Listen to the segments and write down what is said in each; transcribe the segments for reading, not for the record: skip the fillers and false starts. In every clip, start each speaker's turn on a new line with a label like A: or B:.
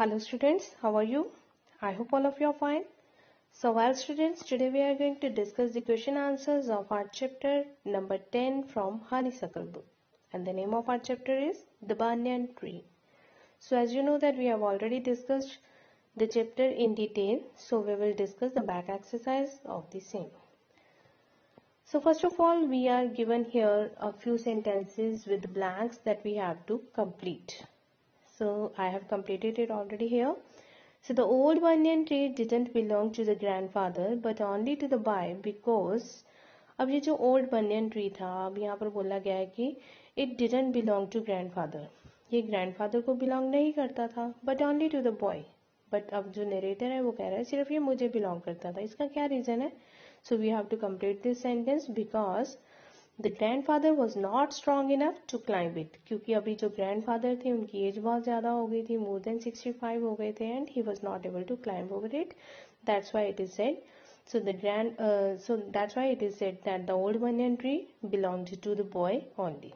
A: Hello students, how are you? I hope all of you are fine. So well students, today we are going to discuss the question answers of our chapter number 10 from Honeysuckle book. And the name of our chapter is The Banyan Tree. So as you know that we have already discussed the chapter in detail, so we will discuss the back exercise of the same. So first of all, we are given here a few sentences with blanks that we have to complete. So I have completed it already here. So the old banyan tree didn't belong to the grandfather but only to the boy because अब ये जो old banyan tree था, अब यहाँ पर बोला गया है कि it didn't belong to grandfather. ये grandfather को belong नहीं करता था but only to the boy. But अब जो narrator है वो कह रहा है सिर्फ ये मुझे belong करता था. इसका क्या reason है? So we have to complete this sentence because The grandfather was not strong enough to climb it. क्योंकि अभी जो grandfather थे उनकी एज बहुत ज़्यादा हो गई थी, more than 65 हो गए थे, and he was not able to climb over it. That's why it is said. So that's why it is said that the old banyan tree belonged to the boy only.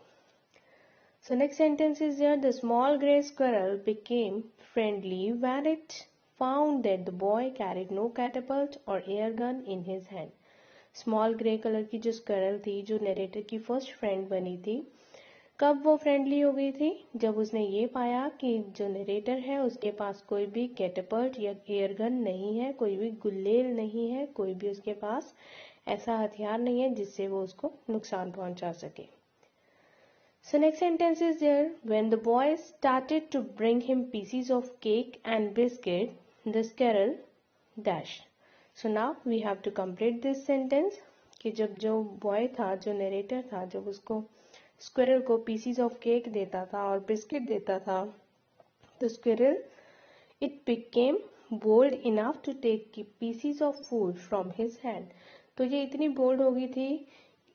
A: So next sentence is here. The small gray squirrel became friendly when it found that the boy carried no catapult or air gun in his hand. Small grey colour की जो squirrel थी जो narrator की first friend बनी थी, कब वो friendly हो गई थी? जब उसने ये पाया कि जो नरेटर है उसके पास कोई भी कैटपल्ट या एयरगन नहीं है, कोई भी गुल्लेल नहीं है, कोई भी उसके पास ऐसा हथियार नहीं है जिससे वो उसको नुकसान पहुंचा सके. So next sentence is there. When the boy started to bring him pieces of cake and biscuit, the squirrel dashed. So now we have to complete this sentence कि जब जो बॉय था, जो नरेटर था, जब उसको स्क्विरल को PCs of cake देता था और बिस्किट देता था, तो squirrel it became bold enough to take pieces of food from his hand. तो ये इतनी बोल्ड हो गई थी,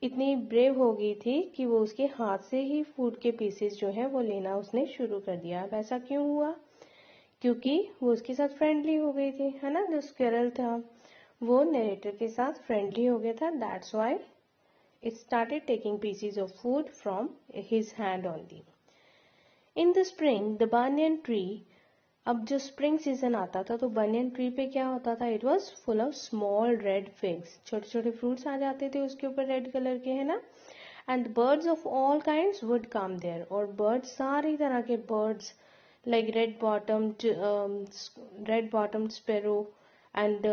A: इतनी ब्रेव हो गई थी कि वो उसके हाथ से ही फूड के पीसेस जो है वो लेना उसने शुरू कर दिया. अब ऐसा क्यों हुआ? क्योंकि वो उसके साथ फ्रेंडली हो गई थी, है ना. जो स्क्विरल था वो नरेटर के साथ फ्रेंडली हो गया था. That's why it started taking pieces of food from his hand only. In the spring the banyan tree, अब जो स्प्रिंग सीजन आता था तो बानियन ट्री पे क्या होता था? It was full of small red figs. छोटे छोटे फ्रूट्स आ जाते थे उसके ऊपर रेड कलर के, है ना. And birds of all kinds would come there, और बर्ड्स सारी तरह के birds like red bottomed sparrow and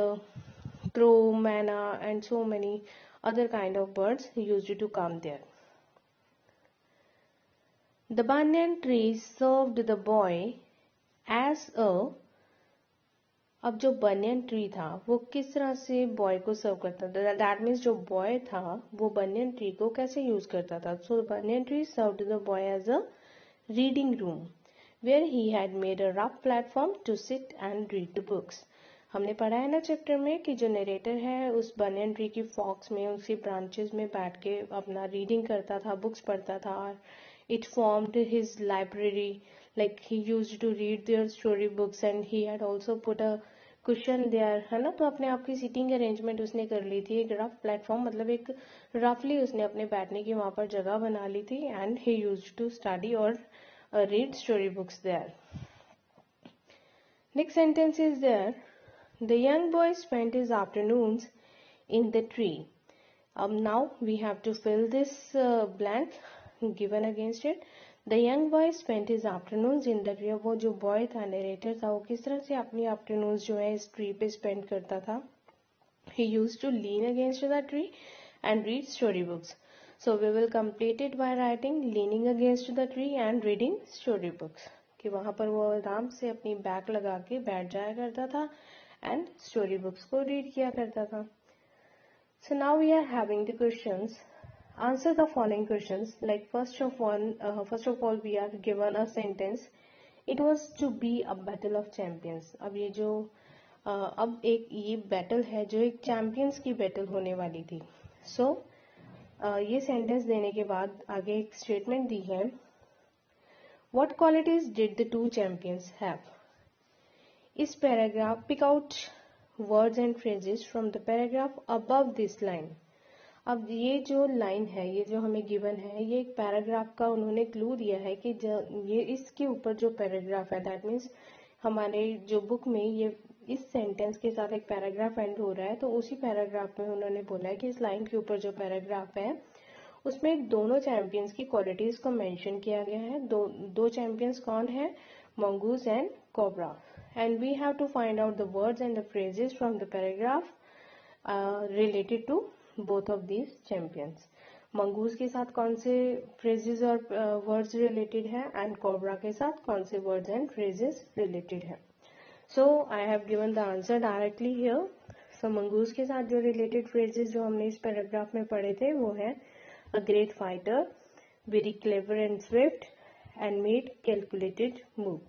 A: crow, manna and so many other kind of birds used to come there. The banyan tree served the boy as a, अब जो banyan tree था वो किस तरह से बॉय को सर्व करता था? दैट मीन्स जो बॉय था वो बनियन ट्री को कैसे यूज करता था? So banyan tree served the boy as a reading room where he had made a rough platform to sit and read the books. हमने पढ़ा है ना चैप्टर में कि जो नरेटर है उस बनियन ट्री की फॉक्स में, उसकी ब्रांचेस में बैठ के अपना रीडिंग करता था, बुक्स पढ़ता था. It formed his library, like he used to read their story books and he had also put a cushion there, है ना. तो अपने आप की सीटिंग अरेंजमेंट उसने कर ली थी. एक रफ प्लेटफॉर्म मतलब एक रफली उसने अपने बैठने की वहां पर जगह बना ली थी. And he used to study और read storybooks there. Next sentence is there. The young boy spent his afternoons in the tree. Now we have to fill this blank given against it. The young boy spent his afternoons in the tree. वो जो boy था, narrator था, वो किस तरह से अपनी afternoons जो है इस tree पे spend करता था? He used to lean against the tree and read storybooks. So we will complete it by writing leaning against the tree and reading storybooks. कि वहाँ पर वो आराम से अपनी बैक लगा के बैठ जाया करता था and storybooks को read किया करता था. So now we are having the questions. Answer the following questions. Like first of all we are given a sentence. It was to be a battle of champions. अब ये जो अब एक ये बैटल है जो एक चैंपियंस की बैटल होने वाली थी. So ये सेंटेंस देने के बाद आगे एक स्टेटमेंट दी है. What qualities did the two champions have? इस paragraph pick out words and phrases from the paragraph above this line. अब ये जो लाइन है, ये जो हमें गिवन है, ये एक पैराग्राफ का उन्होंने क्लू दिया है कि ये इसके ऊपर जो पैराग्राफ है, दैट मीन्स हमारे जो बुक में ये इस सेंटेंस के साथ एक पैराग्राफ एंड हो रहा है, तो उसी पैराग्राफ में उन्होंने बोला है कि इस लाइन के ऊपर जो पैराग्राफ है उसमें दोनों चैंपियंस की क्वालिटीज को मेंशन किया गया है। दो चैंपियंस कौन है? Mongoose and cobra. And we have to find out the words and the phrases from the paragraph related to both of these champions. Mongoose के साथ कौन से फ्रेजेस और वर्ड्स रिलेटेड है एंड कोबरा के साथ कौन से वर्ड्स एंड फ्रेजेस रिलेटेड है। So I have given the answer directly here. So mongoose के साथ जो रिलेटेड फ्रेजेस जो हमने इस पैराग्राफ में पढ़े थे वो है a great fighter, very clever and swift, and made calculated move.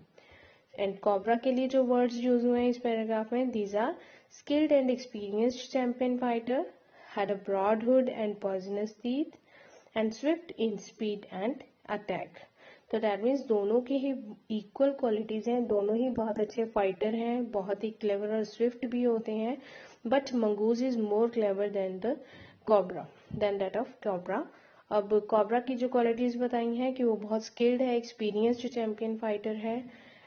A: And Cobra के लिए जो words यूज हुए हैं इस पैराग्राफ में, these are skilled and experienced champion fighter, had a broad hood and poisonous teeth, and swift in speed and attack. तो that means दोनों की ही इक्वल क्वालिटीज हैं, दोनों ही बहुत अच्छे फाइटर हैं, बहुत ही क्लेवर और स्विफ्ट भी होते हैं, but mongoose is more clever than the cobra than that of cobra. अब कोबरा की जो क्वालिटीज बताई हैं कि वो बहुत स्किल्ड है, एक्सपीरियंस्ड चैंपियन फाइटर है,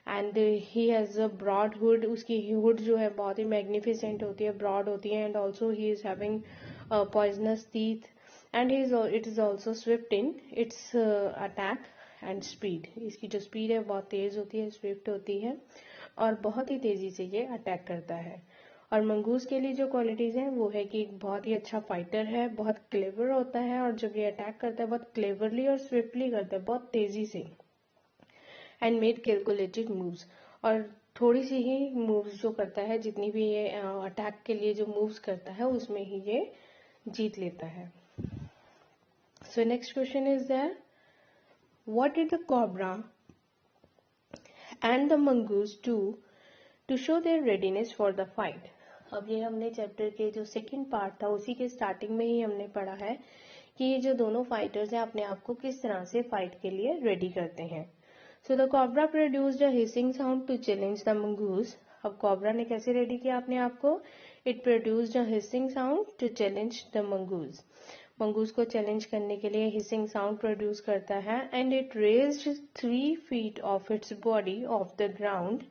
A: and he has a broad hood, उसकी हुड जो है बहुत ही मैग्निफिसेंट होती है, ब्रॉड होती है, and also he is having poisonous teeth, and it is also Swift in its attack and speed. इसकी जो स्पीड है बहुत तेज होती है, स्विफ्ट होती है, और बहुत ही तेजी से ये अटैक करता है। और मंगूज के लिए जो क्वालिटीज हैं वो है कि बहुत ही अच्छा फाइटर है, बहुत क्लेवर होता है, और जब ये अटैक करता है बहुत क्लेवरली और स्विफ्टली करता है, बहुत तेजी से, एंड मेड कैलकुलेटेड मूव्स, और थोड़ी सी ही मूव्स जो करता है, जितनी भी ये अटैक के लिए जो मूव्स करता है उसमें ही ये जीत लेता है। So next question is there, what did the cobra and the mongoose do to show their readiness for the fight? अब ये हमने चैप्टर के जो सेकंड पार्ट था उसी के स्टार्टिंग में ही हमने पढ़ा है कि ये जो दोनों फाइटर्स हैं अपने आप को किस तरह से फाइट के लिए रेडी करते हैं। So the cobra produced a hissing sound to challenge the mongoose. अब कोबरा ने कैसे रेडी किया अपने आप को? It produced a hissing sound to challenge the mongoose. Mongoose को चैलेंज करने के लिए हिसिंग साउंड प्रोड्यूस करता है, and it raised 3 feet of its body off the ground,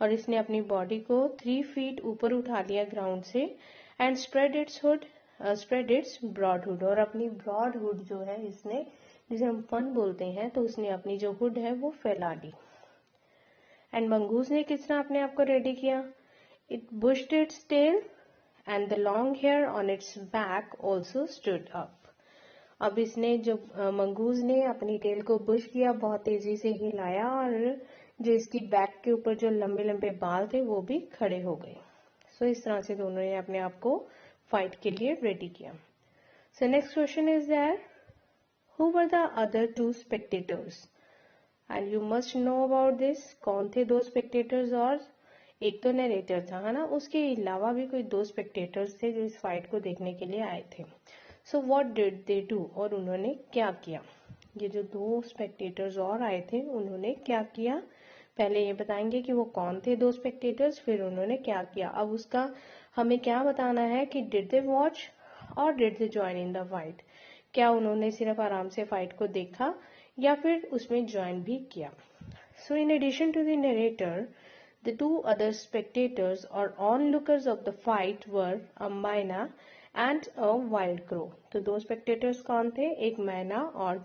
A: और इसने अपनी बॉडी को 3 feet ऊपर उठा लिया ग्राउंड से, and spread its broad hood, और अपनी ब्रॉड हुड जो है इसने, जिसे हम फन बोलते हैं, तो उसने अपनी जो हुड है वो फैला दी। एंड मंगूज ने किस तरह अपने आप को रेडी किया? It bushed its tail and the long hair on its back also stood up. अब इसने जो मंगूज ने अपनी टेल को बुश किया, बहुत तेजी से हिलाया, और जो इसकी बैक के ऊपर जो लंबे लंबे बाल थे वो भी खड़े हो गए। सो इस तरह से दोनों ने अपने आप को फाइट के लिए रेडी किया। So next question is there, who were the other 2 spectators? And you must know about this. कौन थे 2 spectators? और एक तो नरेटर था, है ना, उसके अलावा भी कोई 2 स्पेक्टेटर्स थे जो इस फाइट को देखने के लिए आए थे। So what did they do? और उन्होंने क्या किया? ये जो 2 स्पेक्टेटर्स और आए थे उन्होंने क्या किया? पहले ये बताएंगे कि वो कौन थे 2 स्पेक्टेटर्स, फिर उन्होंने क्या किया। अब उसका हमें क्या बताना है कि डिड दे वॉच और did they join in the fight? क्या उन्होंने सिर्फ आराम से फाइट को देखा या फिर उसमें ज्वाइन भी किया? So in addition to the narrator, the 2 other spectators or onlookers of the fight were a myna and a wild crow. तो 2 spectators कौन थे? एक मैना और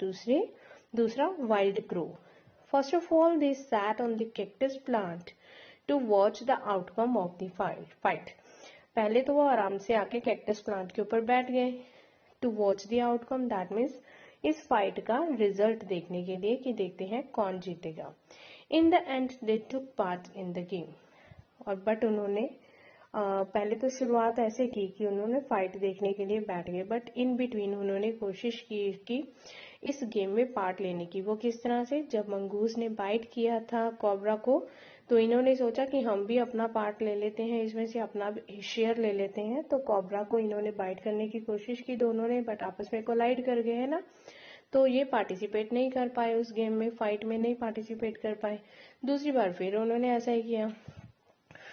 A: दूसरा wild crow. First of all, they sat on the cactus plant to watch the outcome of the fight. पहले तो वो आराम से आके कैक्टस प्लांट के ऊपर बैठ गए, to watch the outcome, that means इस फाइट का रिजल्ट देखने के लिए कि देखते हैं कौन जीतेगा। In the end they took part in the game, और बट उन्होंने पहले तो शुरुआत ऐसे की कि उन्होंने फाइट देखने के लिए बैठ गए, बट इन बिटवीन उन्होंने कोशिश की कि इस गेम में पार्ट लेने की। वो किस तरह से? जब मंगूज ने बाइट किया था कोबरा को, तो इन्होंने सोचा कि हम भी अपना पार्ट ले लेते हैं, इसमें से अपना शेयर ले लेते हैं। तो कोबरा को इन्होंने बाइट करने की कोशिश की दोनों ने, बट आपस में कोलाइड कर गए, है ना, तो ये पार्टिसिपेट नहीं कर पाए उस गेम में, फाइट में नहीं पार्टिसिपेट कर पाए। दूसरी बार फिर उन्होंने ऐसा ही किया,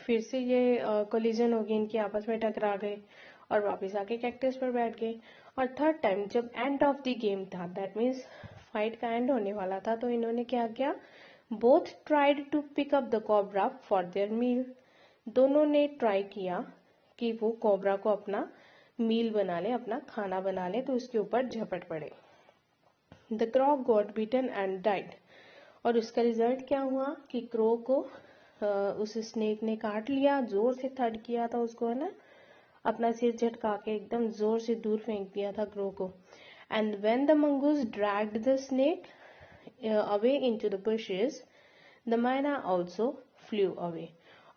A: फिर से ये कोलिजन होगी, इनकी आपस में टकरा गए और वापस आके कैक्टस पर बैठ गए। और थर्ड टाइम जब एंड ऑफ द गेम था, दैट मीन्स फाइट का एंड होने वाला था, तो इन्होंने क्या किया? Both tried to pick up the cobra for their meal. दोनों ने ट्राई किया कि वो कोबरा को अपना मील बना ले, अपना खाना बना ले, तो उसके ऊपर झपट पड़े. The crow got bitten and died. और उसका रिजल्ट क्या हुआ कि क्रो को उस स्नेक ने काट लिया, जोर से थर्ड किया था उसको, है ना, अपना सिर झटका के एकदम जोर से दूर फेंक दिया था क्रो को. And when the mongoose dragged the snake away into the bushes, the मैना आल्सो फ्लू अवे.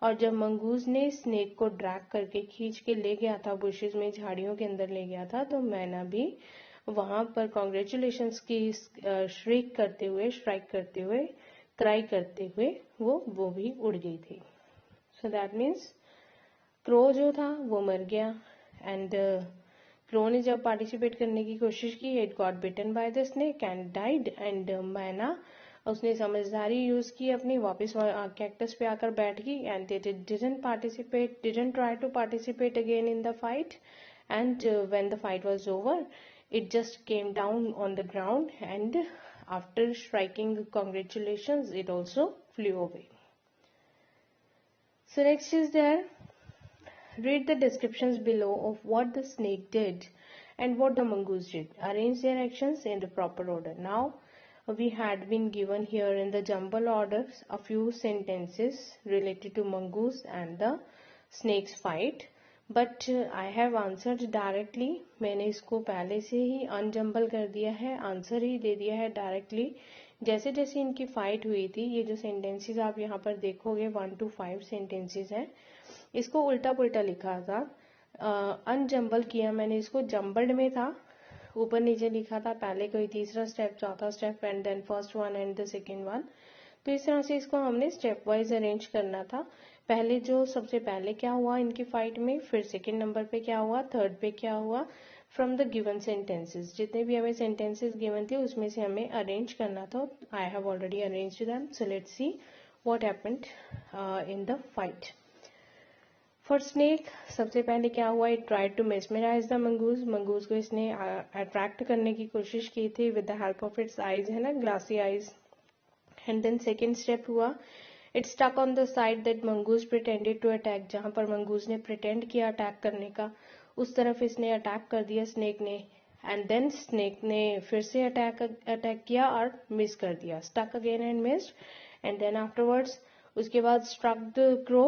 A: और जब मंगूस ने स्नेक को ड्रैग करके खींच के ले गया था बुशेस में, झाड़ियों के अंदर ले गया था, तो मैना भी वहां पर कॉन्ग्रेचुलेशंस की श्राइक करते हुए क्राई करते हुए वो भी उड़ गई थी. सो दैट मीन्स क्रो जो था वो मर गया. एंड क्रो ने जब पार्टिसिपेट करने की कोशिश की, it got bitten by the snake and died. And myna, उसने समझदारी यूज की अपनी, वापस कैक्टस पे आकर बैठ गई. And it didn't try to participate again in the fight. And when the fight was over, it just came down on the ground, and after striking congratulations, it also flew away. So next is there, read the descriptions below of what the snake did and what the mongoose did. Arrange their actions in the proper order. Now we had been given here in the jumble order a few sentences related to mongoose and the snake's fight. But I have answered directly. मैंने इसको पहले से ही अनजम्बल कर दिया है, answer ही दे दिया है directly. जैसे जैसे इनकी फाइट हुई थी, ये जो सेंटेंसेस आप यहाँ पर देखोगे 1 to 5 सेंटेंसेस हैं, इसको उल्टा पुल्टा लिखा था. अनजम्बल किया मैंने इसको, जम्बल्ड में था, ऊपर नीचे लिखा था, पहले कोई तीसरा स्टेप, चौथा step, and then first one and the second one. तो इस तरह से इसको हमने स्टेप वाइज अरेंज करना था. पहले जो सबसे पहले क्या हुआ इनकी फाइट में, फिर सेकेंड नंबर पे क्या हुआ, थर्ड पे क्या हुआ, फ्रॉम द गिवन सेंटेंसेस. जितने भी हमें सेंटेंसेस गिवन थे उसमें से हमें अरेंज करना था. I have already arranged them. So let's see what happened in the fight. For snake, सबसे पहले क्या हुआ, it tried to mesmerise the mongoose. Mongoose को इसने अट्रैक्ट करने की कोशिश की थी with the help of its eyes, है ना, glassy eyes. And then second step हुआ, it stuck on the side that mongoose pretended to attack. जहां पर मंगूज ने प्रिटेंड किया अटैक करने का, उस तरफ इसने अटैक कर दिया स्नेक ने. एंड देन स्नेक ने फिर से अटैक किया और मिस कर दिया, stuck again and missed. And then afterwards, उसके बाद struck the crow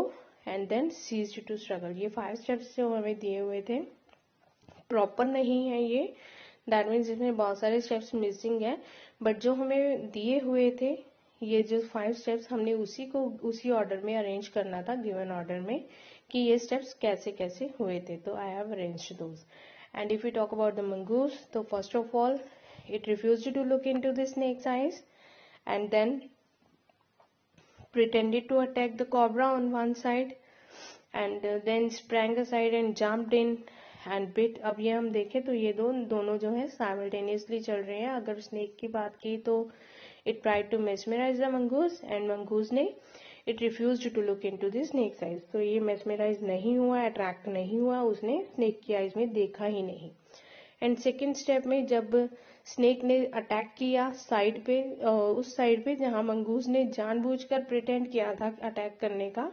A: and then ceased to struggle. ये 5 स्टेप्स जो हमें दिए हुए थे प्रॉपर नहीं है ये, दैट मीन्स इसमें बहुत सारे स्टेप्स मिसिंग है. बट जो हमें दिए हुए थे, ये जो 5 स्टेप्स, हमने उसी ऑर्डर में अरेंज करना था, गिवन ऑर्डर में, कि ये स्टेप्स कैसे कैसे हुए थे. तो I have arranged those. And if you talk about the mongoose, तो first of all it refused to look into the snake's eyes and then pretended to attack the cobra on one side and then sprang aside and jumped in and bit. अब ये हम देखें तो ये दोनों जो है साइमल्टेनियसली चल रहे हैं. अगर स्नेक की बात की तो it tried to mesmerize the mongoose and mongoose ने it refused to look into the snake's eyes. तो ये mesmerize नहीं हुआ, अट्रैक्ट नहीं हुआ, उसने स्नेक की आईज में देखा ही नहीं. एंड सेकेंड स्टेप में जब स्नेक ने अटैक किया साइड पे, उस साइड पे जहां मंगूज ने जानबूझकर प्रिटेंड किया था अटैक करने का,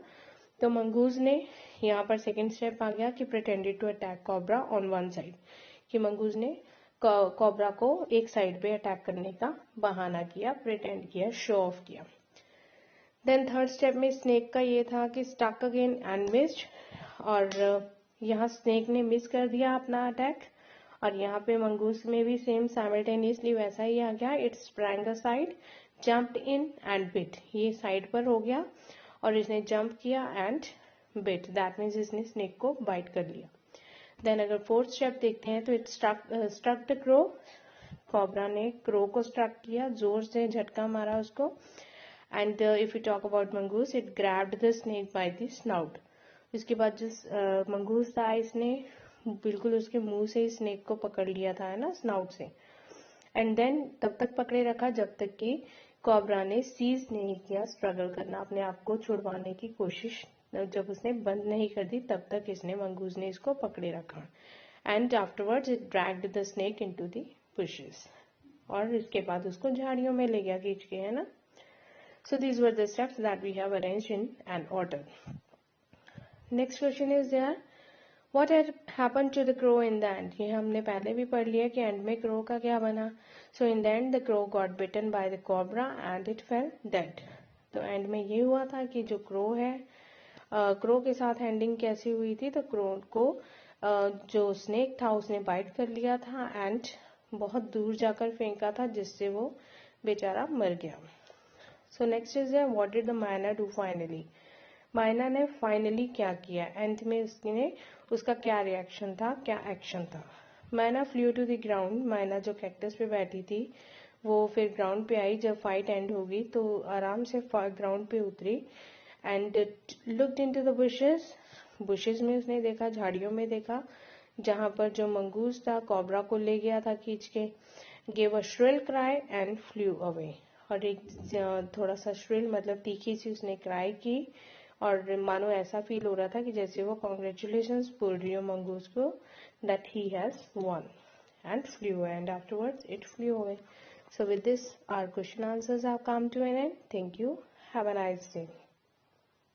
A: तो मंगूज ने यहाँ पर सेकेंड स्टेप आ गया कि pretended to attack cobra on one side, कि मंगूज ने कॉब्रा को एक साइड पे अटैक करने का बहाना किया, प्रिटेंड किया, शो ऑफ किया. देन थर्ड स्टेप में स्नेक का ये था कि स्टक अगेन एंड मिस्ड, और यहाँ स्नेक ने मिस कर दिया अपना अटैक. और यहाँ पे मंगूस में भी सेम साइमल्टेनियसली वैसा ही आ गया. It sprang aside, jumped in and bit. ये साइड पर हो गया और इसने जंप किया एंड बिट, दैट मीन्स इसने स्नेक को बाइट कर लिया. देन अगर फोर्थ स्टेप देखते हैं तो इट स्ट्रक द क्रो. कॉब्रा ने क्रो को स्ट्रक किया, जोर से झटका मारा उसको. And if you talk about mongoose, it grabbed the snake by the snout. इसके बाद जो मंगूस था, इसने बिल्कुल उसके मुंह से स्नेक को पकड़ लिया था, है ना, स्नाउट से. एंड देन तब तक पकड़े रखा जब तक कि कॉब्रा ने सीज नहीं किया, स्ट्रगल करना, अपने आप को छुड़वाने की कोशिश जब उसने बंद नहीं कर दी, तब तक इसने मंगूज ने इसको पकड़े रखा. And afterwards it dragged the snake into the bushes. और इसके बाद उसको झाड़ियों में ले गया खींच के, है ना. So these were the steps that we have arranged in an order. Next question is there, what had happened to the crow in the end? ये हमने पहले भी पढ़ लिया कि एंड में क्रो का क्या बना. So in the end the crow got bitten by the cobra and it fell dead. तो एंड में ये हुआ था कि जो क्रो है, क्रो के साथ एंडिंग कैसी हुई थी, तो क्रो को जो स्नेक था उसने बाइट कर लिया था एंड बहुत दूर जाकर फेंका था, जिससे वो बेचारा मर गया. So next is what did the मायना डू फाइनली. मायना ने फाइनली क्या किया, एंड में उसका क्या रिएक्शन था, क्या एक्शन था. मायना फ्लू टू द ग्राउंड. मायना जो कैक्टस पे बैठी थी वो फिर ग्राउंड पे आई. जब फाइट एंड होगी तो आराम से ग्राउंड पे उतरी and looked into the bushes. Bushes में उसने देखा, झाड़ियों में देखा, जहां पर जो मंगूस था कॉबरा को ले गया था खींच के. Gave a shrill cry and flu away. और एक थोड़ा सा श्रिल मतलब तीखी सी उसने क्राई की और मानो ऐसा फील हो रहा था कि जैसे वो कॉन्ग्रेचुलेशंस बोल रही हो मंगूस को that he has won and flew away, and afterwards it flew away. So with this our question answers have come to an end. Thank you. Have a nice day.